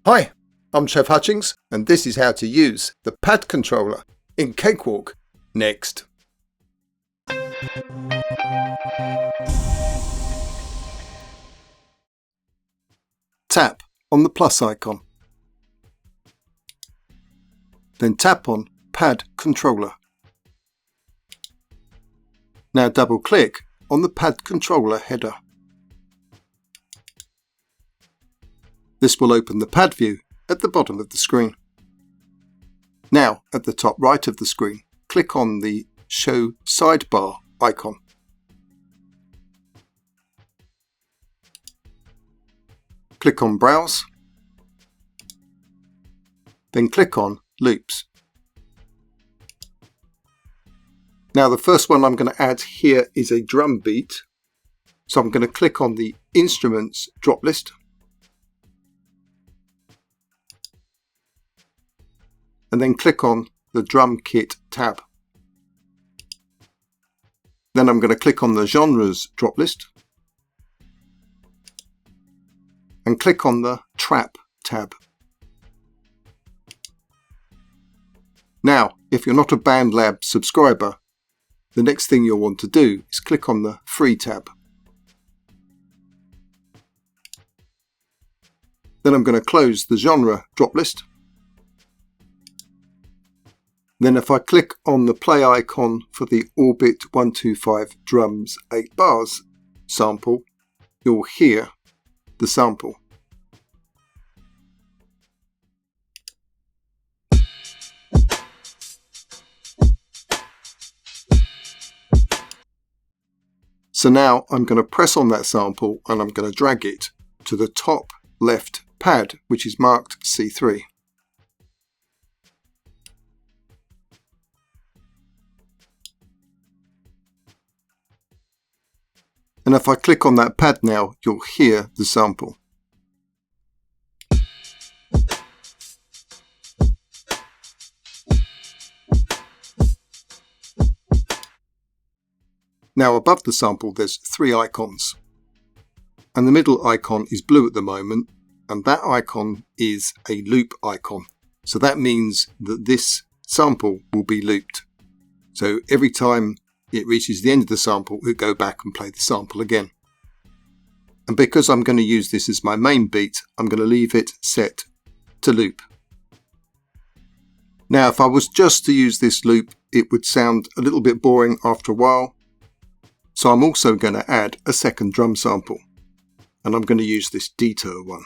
Hi, I'm Trev Hutchings, and this is how to use the pad controller in Cakewalk Next. Tap on the plus icon. Then tap on Pad Controller. Now double click on the pad controller header. This will open the pad view at the bottom of the screen. Now, at the top right of the screen, click on the Show Sidebar icon. Click on Browse, then click on Loops. Now the first one I'm going to add here is a drum beat, so I'm going to click on the Instruments drop list. And then click on the Drum Kit tab. Then I'm going to click on the Genres drop list and click on the Trap tab. Now, if you're not a BandLab subscriber, the next thing you'll want to do is click on the Free tab. Then I'm going to close the Genre drop list. Then if I click on the play icon for the Orbit 125 drums 8 bars sample, you'll hear the sample. So now I'm going to press on that sample and I'm going to drag it to the top left pad, which is marked C3. And if I click on that pad now, you'll hear the sample. Now above the sample there's 3 icons. And the middle icon is blue at the moment, and that icon is a loop icon. So that means that this sample will be looped. So every time it reaches the end of the sample, it'll go back and play the sample again. And because I'm going to use this as my main beat, I'm going to leave it set to loop. Now, if I was just to use this loop, it would sound a little bit boring after a while. So I'm also going to add a second drum sample. And I'm going to use this detour one.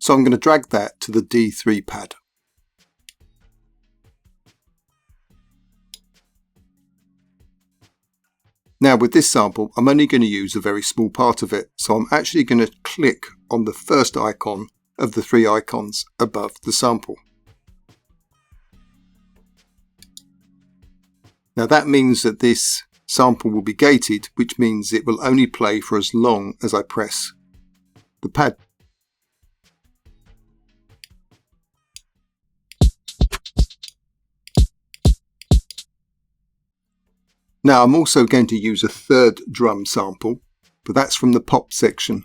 So I'm going to drag that to the D3 pad. Now with this sample, I'm only going to use a very small part of it, so I'm actually going to click on the first icon of the 3 icons above the sample. Now that means that this sample will be gated, which means it will only play for as long as I press the pad. Now I'm also going to use a third drum sample, but that's from the pop section.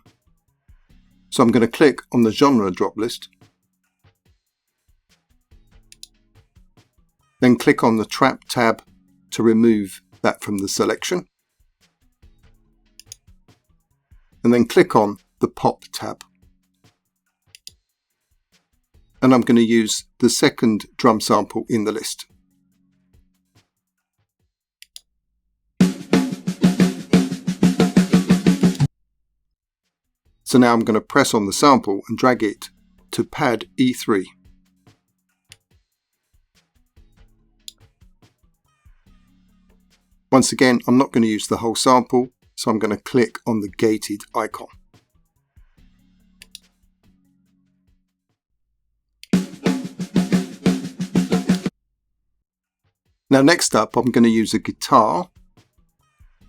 So I'm going to click on the genre drop list, then click on the Trap tab to remove that from the selection, and then click on the Pop tab. And I'm going to use the second drum sample in the list. So now I'm going to press on the sample and drag it to pad E3. Once again, I'm not going to use the whole sample, so I'm going to click on the gated icon. Now next up, I'm going to use a guitar.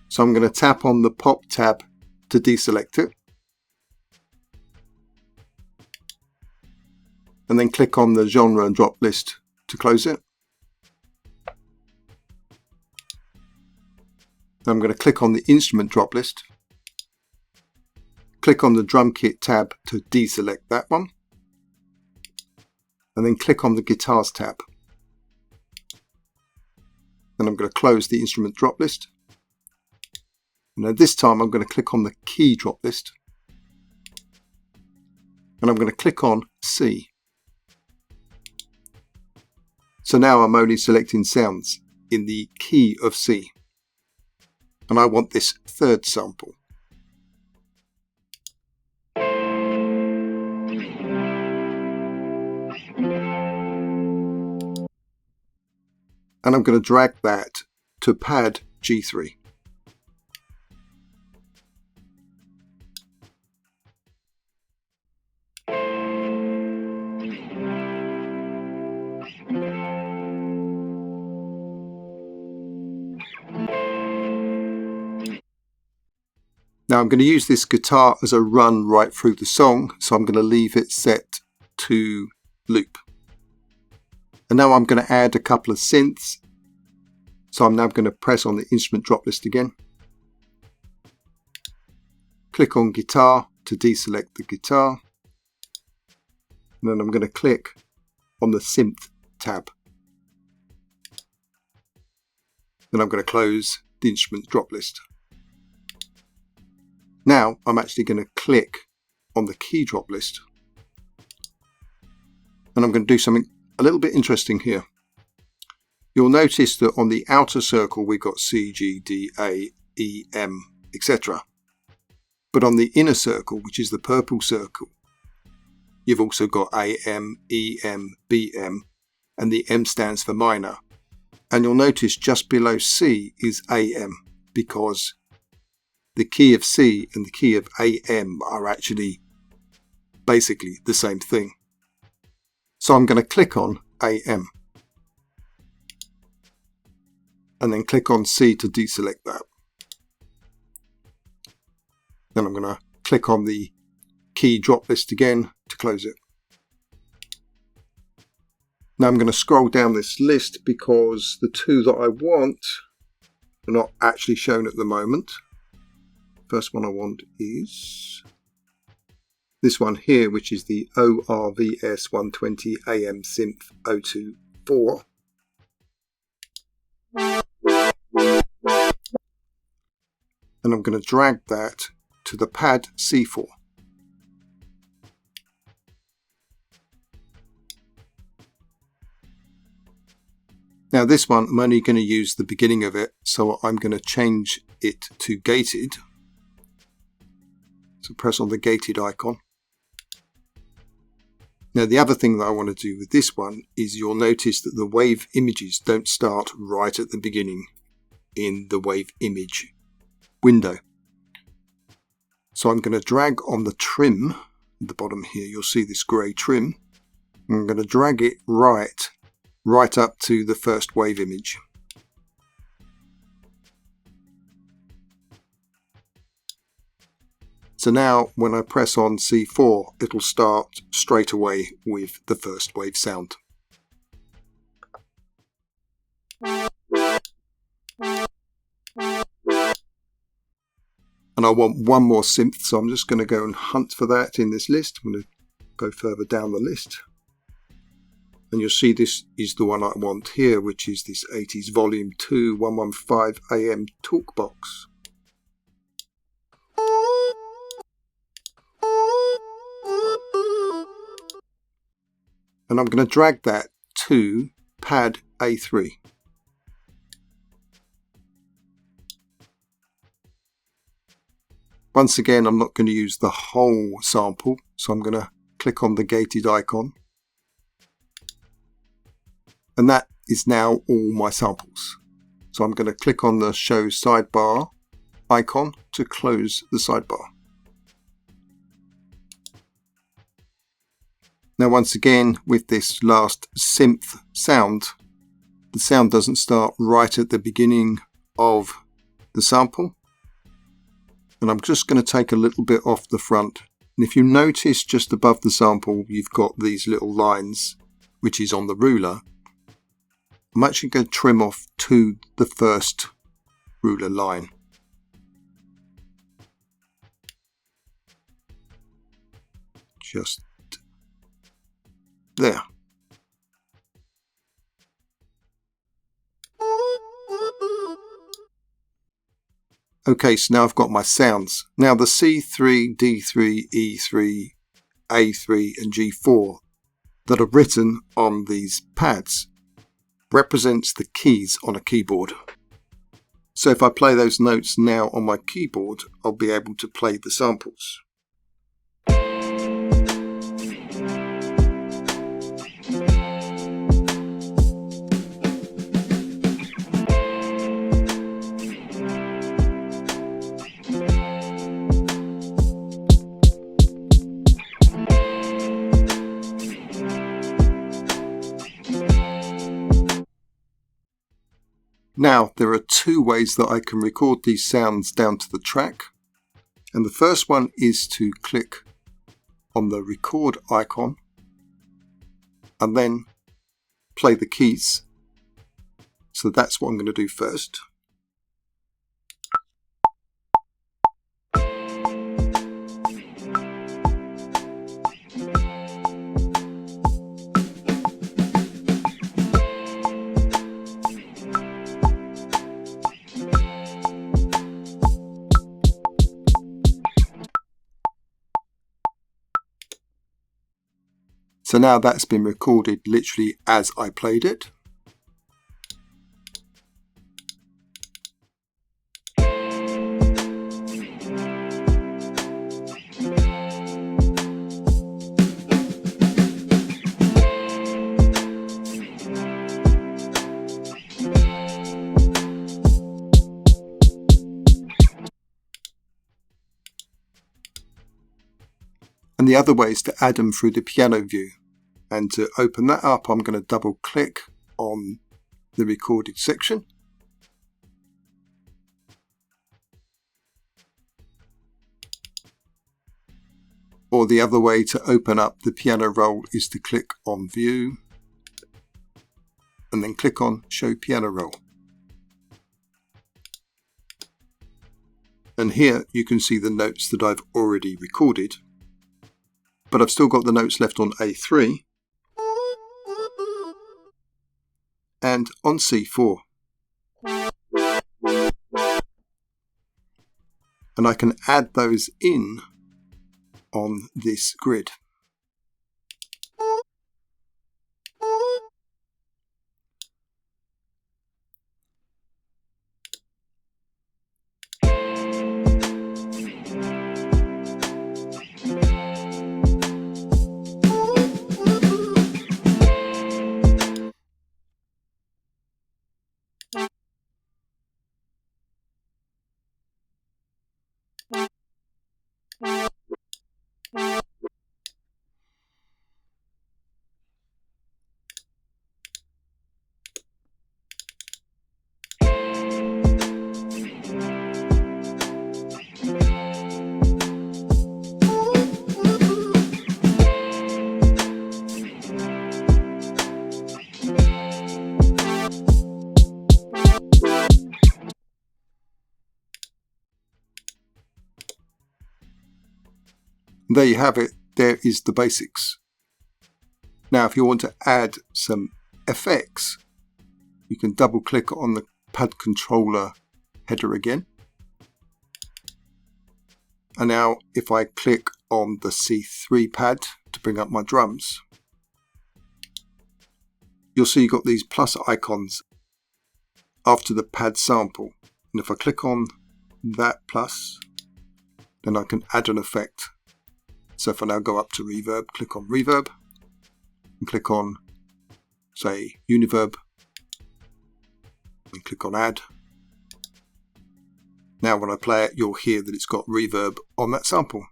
So I'm going to tap on the Pop tab to deselect it. And then click on the genre drop list to close it. I'm going to click on the instrument drop list, click on the drum kit tab to deselect that one, and then click on the guitars tab. Then I'm going to close the instrument drop list. Now this time I'm going to click on the key drop list, and I'm going to click on C. So now I'm only selecting sounds in the key of C, and I want this third sample. And I'm going to drag that to pad G3. Now I'm going to use this guitar as a run right through the song, so I'm going to leave it set to loop. And now I'm going to add a couple of synths. So I'm now going to press on the instrument drop list again. Click on guitar to deselect the guitar. And then I'm going to click on the synth tab. Then I'm going to close the instrument drop list. Now I'm actually going to click on the key drop list. And I'm going to do something a little bit interesting here. You'll notice that on the outer circle we've got C, G, D, A, E, M, etc. But on the inner circle, which is the purple circle, you've also got A, M, E, M, B, M, and the M stands for minor. And you'll notice just below C is AM, because the key of C and the key of AM are actually basically the same thing. So I'm going to click on AM and then click on C to deselect that. Then I'm going to click on the key drop list again to close it. Now I'm going to scroll down this list because the two that I want are not actually shown at the moment. First one I want is this one here, which is the ORVS 120 AM Synth 024. And I'm going to drag that to the pad C4. Now this one I'm only going to use the beginning of it, so I'm going to change it to gated. So press on the gated icon. Now the other thing that I want to do with this one is you'll notice that the wave images don't start right at the beginning in the wave image window. So I'm going to drag on the trim at the bottom here. You'll see this grey trim. I'm going to drag it right up to the first wave image. So now when I press on C4, it'll start straight away with the first wave sound. And I want one more synth, so I'm just going to go and hunt for that in this list. I'm going to go further down the list. And you'll see this is the one I want here, which is this 80s Volume 2 115 AM Talkbox. And I'm going to drag that to pad A3. Once again, I'm not going to use the whole sample, so I'm going to click on the gated icon. And that is now all my samples. So I'm going to click on the show sidebar icon to close the sidebar. Now once again, with this last synth sound, the sound doesn't start right at the beginning of the sample. And I'm just going to take a little bit off the front. And if you notice just above the sample, you've got these little lines, which is on the ruler. I'm actually going to trim off to the first ruler line. just there. Okay, so now I've got my sounds. Now the C3, D3, E3, A3 and G4 that are written on these pads represents the keys on a keyboard. So if I play those notes now on my keyboard, I'll be able to play the samples. Now, there are two ways that I can record these sounds down to the track. And the first one is to click on the record icon and then play the keys. So that's what I'm going to do first. So now that's been recorded literally as I played it. And the other way is to add them through the piano view. And to open that up, I'm going to double click on the recorded section. Or the other way to open up the piano roll is to click on View and then click on Show Piano Roll. And here you can see the notes that I've already recorded, but I've still got the notes left on A3 and on C4. And I can add those in on this grid. There you have it. There is the basics. Now, if you want to add some effects, you can double click on the pad controller header again. And now if I click on the C3 pad to bring up my drums, you'll see you've got these plus icons after the pad sample. And if I click on that plus, then I can add an effect. So if I now go up to reverb, click on reverb and click on, say, univerb and click on add. Now when I play it, you'll hear that it's got reverb on that sample.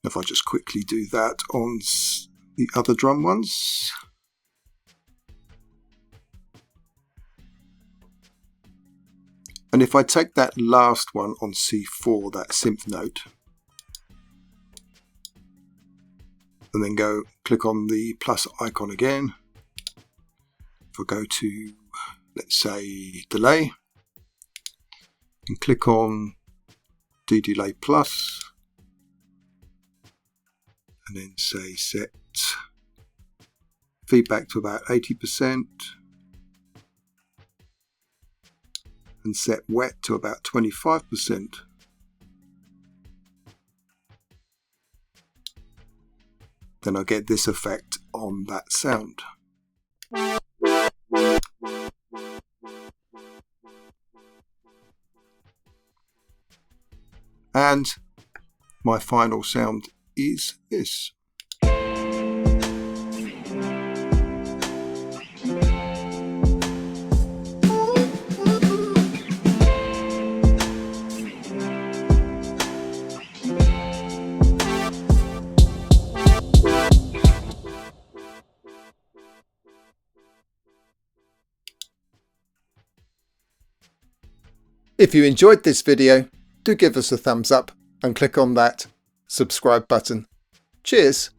If I just quickly do that on the other drum ones. And if I take that last one on C4, that synth note, and then go click on the plus icon again, if I go to, let's say, delay, and click on D-Delay Plus, and then say set feedback to about 80% and set wet to about 25%. Then I get this effect on that sound. And my final sound is this. If you enjoyed this video, do give us a thumbs up and click on that subscribe button. Cheers!